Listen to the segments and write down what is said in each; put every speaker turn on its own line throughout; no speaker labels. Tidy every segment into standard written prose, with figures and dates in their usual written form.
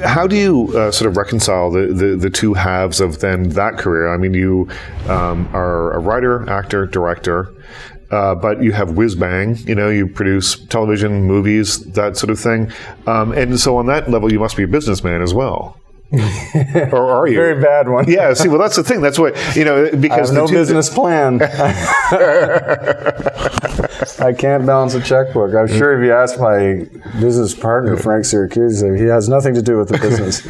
How do you sort of reconcile the two halves of then that career? I mean, you are a writer, actor, director, but you have whiz bang. You produce television, movies, that sort of thing, and so on that level, you must be a businessman as well. Or are you?
Very bad one.
Yeah. See, well, that's the thing. That's what because
I have no business plan. I can't balance a checkbook. I'm sure if you ask my business partner, Frank Syracuse, he has nothing to do with the business.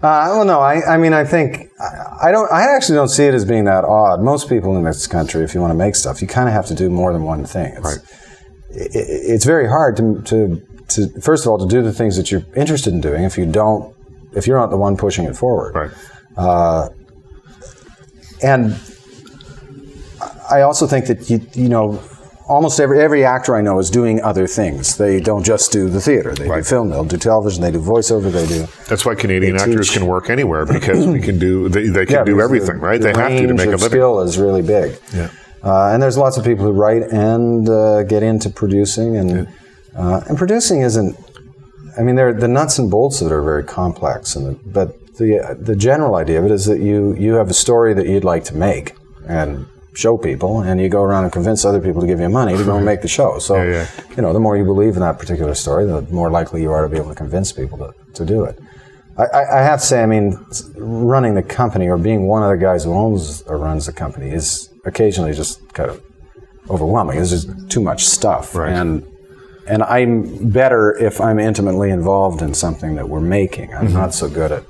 Well, no. I think I actually don't see it as being that odd. Most people in this country, if you want to make stuff, you kind of have to do more than one thing. It's very hard to first of all to do the things that you're interested in doing if you're not the one pushing it forward.
Right.
And I also think that almost every actor I know is doing other things. They don't just do the theater. They do film, they'll do television, they do voiceover, they do.
That's why Canadian actors can work anywhere, because we can do they can do everything, right? They have to make a living.
The skill is really big.
Yeah.
And there's lots of people who write and get into producing, and producing isn't. I mean, the nuts and bolts of it are very complex, but the general idea of it is that you have a story that you'd like to make and show people, and you go around and convince other people to give you money to go and make the show. So, the more you believe in that particular story, the more likely you are to be able to convince people to do it. I have to say, I mean, running the company or being one of the guys who owns or runs the company is occasionally just kind of overwhelming. There's just too much stuff.
Right.
And I'm better if I'm intimately involved in something that we're making. I'm not so good at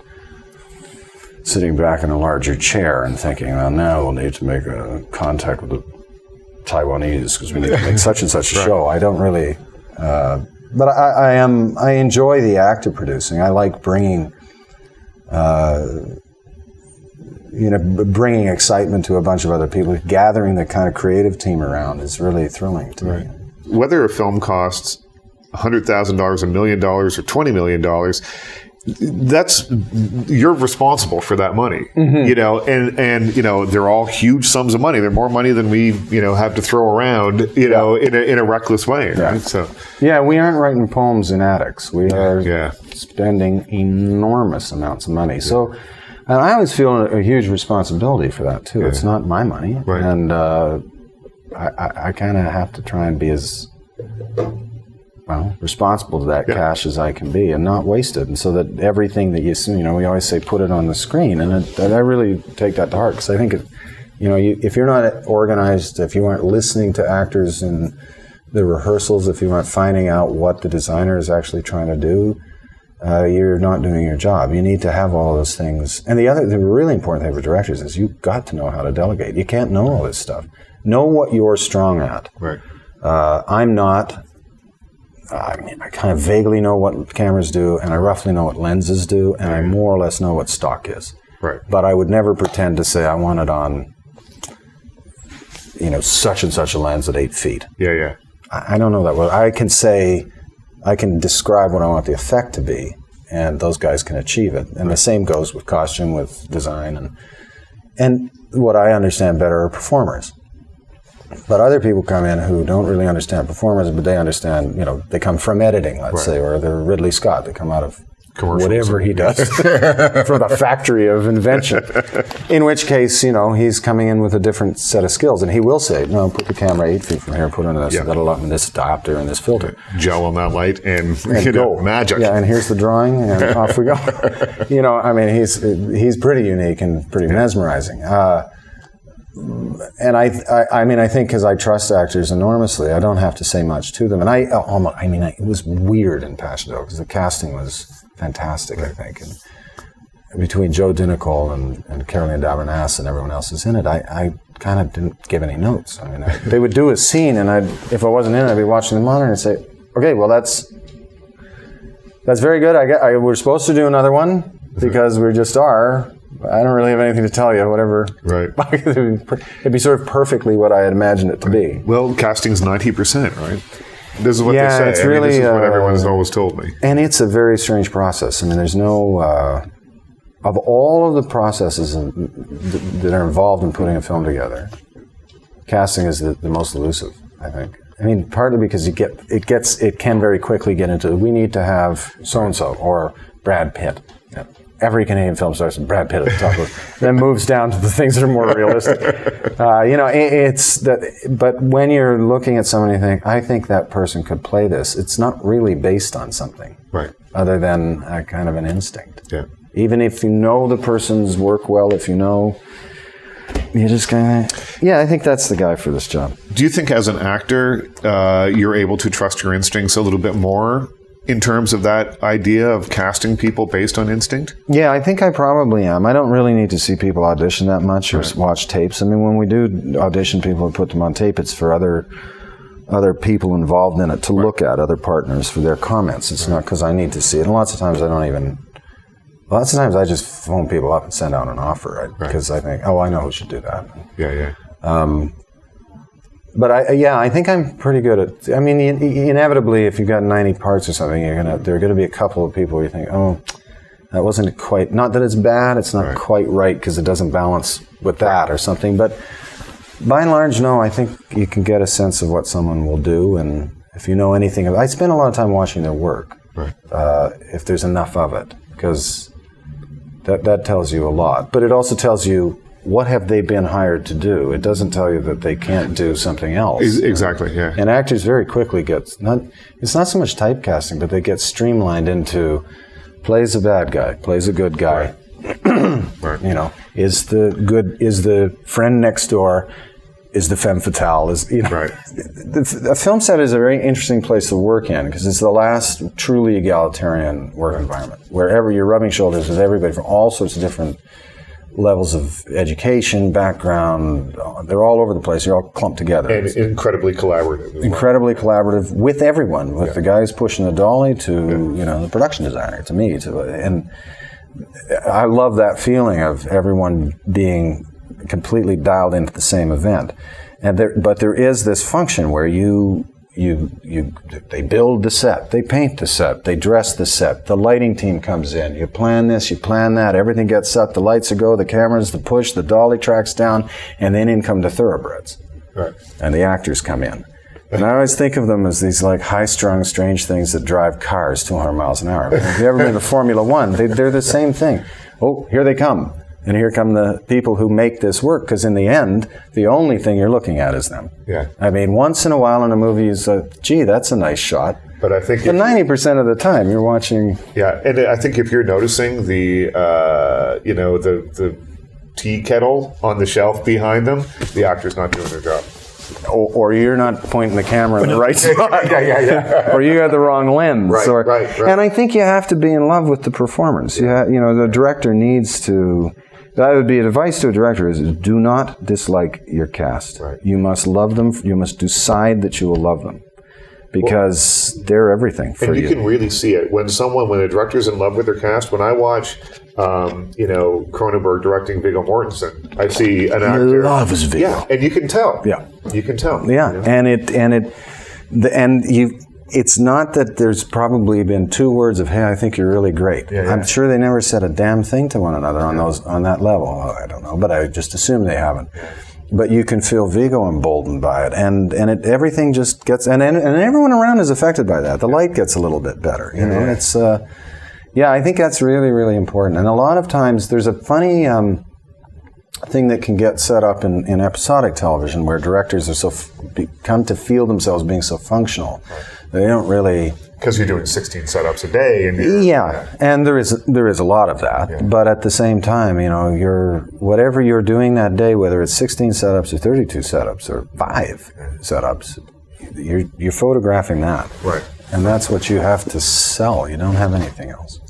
sitting back in a larger chair and thinking, well, now we'll need to make a contact with the Taiwanese because we need to make such and such a show. I don't really, but I enjoy the act of producing. I like bringing excitement to a bunch of other people. Gathering the kind of creative team around is really thrilling to me.
Whether a film costs $100,000, $1 million, or $20 million, you're responsible for that money. And they're all huge sums of money. They're more money than we have to throw around in a reckless way. Right? So
we aren't writing poems in attics. We are spending enormous amounts of money. So, and I always feel a huge responsibility for that too. It's not my money, and I kind of have to try and be as responsible to that cash as I can be and not waste it. And so that everything that you see, we always say put it on the screen. And I really take that to heart, because I think, if you're not organized, if you aren't listening to actors in the rehearsals, if you aren't finding out what the designer is actually trying to do, you're not doing your job. You need to have all those things. And the really important thing for directors is you've got to know how to delegate. You can't know all this stuff. Know what you're strong at.
Right.
I'm not. I kind of vaguely know what cameras do, and I roughly know what lenses do, and I more or less know what stock is.
Right.
But I would never pretend to say I want it on, such and such a lens at 8 feet.
Yeah.
I don't know that well. I can describe what I want the effect to be, and those guys can achieve it. And the same goes with costume, with design, and what I understand better are performers. But other people come in who don't really understand performers, but they understand, they come from editing, let's say, or they're Ridley Scott. They come out of whatever he does from the factory of invention. In which case, he's coming in with a different set of skills. And he will say, no, put the camera 8 feet from here, put in this adapter and this filter.
Gel on that light and
go.
Magic.
Yeah, and here's the drawing, and off we go. He's pretty unique and pretty mesmerizing. And I think because I trust actors enormously, I don't have to say much to them. And it was weird in Passchendaele because the casting was fantastic, I think. And between Joe Dinicol and Caroline Dabernas and everyone else who's in it, I kind of didn't give any notes. They would do a scene, and if I wasn't in it, I'd be watching the monitor and say, okay, well, that's very good. We're supposed to do another one because we just are. I don't really have anything to tell you, whatever.
Right.
It'd be sort of perfectly what I had imagined it to be.
Well, casting's 90%, right? This is what they say.
It's really,
this is what everyone's always told me.
And it's a very strange process. There's no... of all of the processes that are involved in putting a film together, casting is the most elusive, I think. Partly because it can very quickly get into, we need to have so-and-so, or Brad Pitt. Every Canadian film starts with Brad Pitt at the top of it, then moves down to the things that are more realistic. It's that. But when you're looking at someone, you think, I think that person could play this. It's not really based on something,
right,
other than a kind of an instinct.
Yeah.
Even if you know the person's work well, if you know, you just kind of, I think that's the guy for this job.
Do you think as an actor, you're able to trust your instincts a little bit more in terms of that idea of casting people based on instinct?
Yeah, I think I probably am. I don't really need to see people audition that much or watch tapes. I mean, when we do audition people and put them on tape, it's for other people involved in it to look at, other partners for their comments. It's not because I need to see it. And lots of times I just phone people up and send out an offer because I think, I know who should do that.
Yeah.
But I think I'm pretty good at. I mean, inevitably, if you've got 90 parts or something, there are going to be a couple of people where you think, that wasn't quite. Not that it's bad, it's not quite right because it doesn't balance with that or something. But by and large, no. I think you can get a sense of what someone will do, and if you know anything, I spend a lot of time watching their work.
Right.
If there's enough of it, because that tells you a lot. But it also tells you, what have they been hired to do? It doesn't tell you that they can't do something else.
Exactly, yeah.
And actors very quickly it's not so much typecasting, but they get streamlined into plays a bad guy, plays a good guy.
Right.
Is the friend next door, is the femme fatale,
Right.
The film set is a very interesting place to work in because it's the last truly egalitarian work environment, wherever you're rubbing shoulders with everybody from all sorts of different levels of education, background. They're all over the place. You're all clumped together.
And incredibly collaborative.
Incredibly collaborative with everyone, with the guys pushing the dolly to the production designer, to me, and I love that feeling of everyone being completely dialed into the same event. But there is this function where they build the set, they paint the set, they dress the set, the lighting team comes in, you plan this, you plan that, everything gets set, the lights go, the cameras, the push, the dolly tracks down, and then in come the thoroughbreds.
Right.
And the actors come in. And I always think of them as these like high-strung, strange things that drive cars 200 miles an hour. If you've ever been to Formula One, they're the same thing. Oh, here they come. And here come the people who make this work, because in the end, the only thing you're looking at is them.
Yeah.
I mean, once in a while in a movie, you say, gee, that's a nice shot.
But I think...
But 90% of the time, you're watching...
Yeah, and I think if you're noticing the tea kettle on the shelf behind them, the actor's not doing their job.
Or you're not pointing the camera in the right spot.
Yeah.
Or you got the wrong lens.
Right.
And I think you have to be in love with the performance. The director needs to... That would be advice to a director: is do not dislike your cast.
Right.
You must love them. You must decide that you will love them, because they're everything for you.
And you can really see it when a director's in love with their cast. When I watch, Cronenberg directing Viggo Mortensen, I see an actor
loves Viggo.
Yeah, and you can tell.
Yeah,
you can tell.
Yeah, It's not that there's probably been two words of, hey, I think you're really great.
Yeah.
I'm sure they never said a damn thing to one another on that level. I don't know, but I just assume they haven't. But you can feel Viggo emboldened by it, and everything just gets, and everyone around is affected by that. The light gets a little bit better. It's I think that's really, really important. And a lot of times there's a funny thing that can get set up in episodic television where directors are come to feel themselves being so functional. They don't really...
Because you're doing 16 setups a day.
And there is a lot of that. Yeah. But at the same time, whatever you're doing that day, whether it's 16 setups or 32 setups or 5 setups, you're photographing that.
Right.
And that's what you have to sell. You don't have anything else.